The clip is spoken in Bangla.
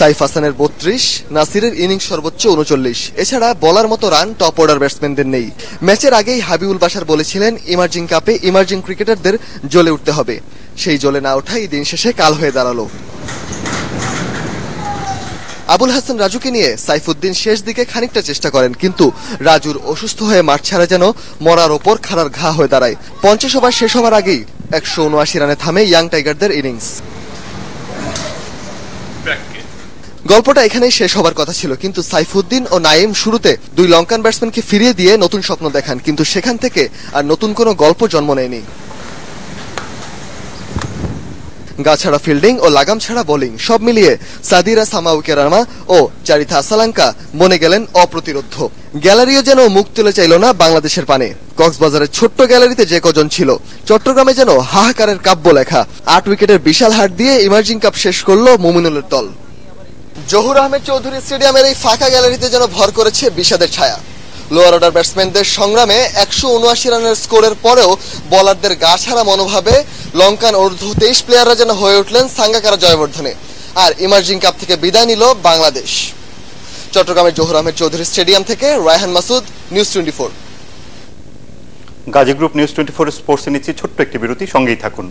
সাইফ হাসানের ৩২, নাসিরের ইনিংস সর্বোচ্চ ৩৯। এছাড়া বলার মতো রান টপ অর্ডার ব্যাটসম্যানদের নেই। ম্যাচের আগেই হাবিবুল বাশার বলেছিলেন ইমার্জিং কাপে ইমার্জিং ক্রিকেটারদের জ্বলে উঠতে হবে। সেই জ্বলে না ওঠাই দিন শেষে কাল হয়ে দাঁড়ালো। আবুল হাসান রাজুকে নিয়ে সাইফুদ্দিন শেষ দিকে খানিকটা চেষ্টা করেন, কিন্তু রাজুর অসুস্থ হয়ে মাঠ ছাড়া যেন মরার ওপর খাড়ার ঘা হয়ে দাঁড়ায়। 50 ওভার শেষ হওয়ার আগেই 179 রানে থামে ইয়াং টাইগারদের ইনিংস। গল্পটা এখানেই শেষ হবার কথা ছিল, কিন্তু সাইফুদ্দিন ও নাইম শুরুতে দুই লঙ্কান ব্যাটসম্যানকে ফিরিয়ে দিয়ে নতুন স্বপ্ন দেখান, কিন্তু সেখান থেকে আর নতুন কোনো গল্প জন্ম নেয়নি। গা ছাড়া ফিল্ডিং ও লাগাম ছাড়া বোলিং সব মিলিয়ে সাদিরা সামাউকেরামা ও চারিথা আসালাঙ্কা বনে গেলেন অপ্রতিরোধ্য। গ্যালারিও যেন মুখ তুলে চাইল না বাংলাদেশের পানে। কক্সবাজারের ছোট্ট গ্যালারিতে যে কজন ছিল, চট্টগ্রামে যেন হাহাকারের কাব্য লেখা। 8 উইকেটের বিশাল হার দিয়ে ইমার্জিং কাপ শেষ করল মুমিনুলের দল। জহুর আহমেদ চৌধুরী স্টেডিয়ামের এই ফাঁকা গ্যালারিতে যেন ভর করেছে বিষাদের ছায়া। লোয়ার অর্ডার ব্যাটসম্যানদের সংগ্রামে 179 রানের স্কোরের পরেও বোলারদের গা ছাড়া মনোভাবে লঙ্কান অর্ধ 23 প্লেয়াররা যেন হয়ে উঠলেন সাঙ্গাকারা জয়বর্ধনে। আর ইমার্জিং কাপ থেকে বিদায় নিল বাংলাদেশ। চট্টগ্রামের জহুর আহমেদ চৌধুরী স্টেডিয়াম থেকে Raihan Masud, news 24। Gazi group news 24 স্পোর্টসে নিচ্ছি ছোট্ট একটি বিরতি, সঙ্গেই থাকুন।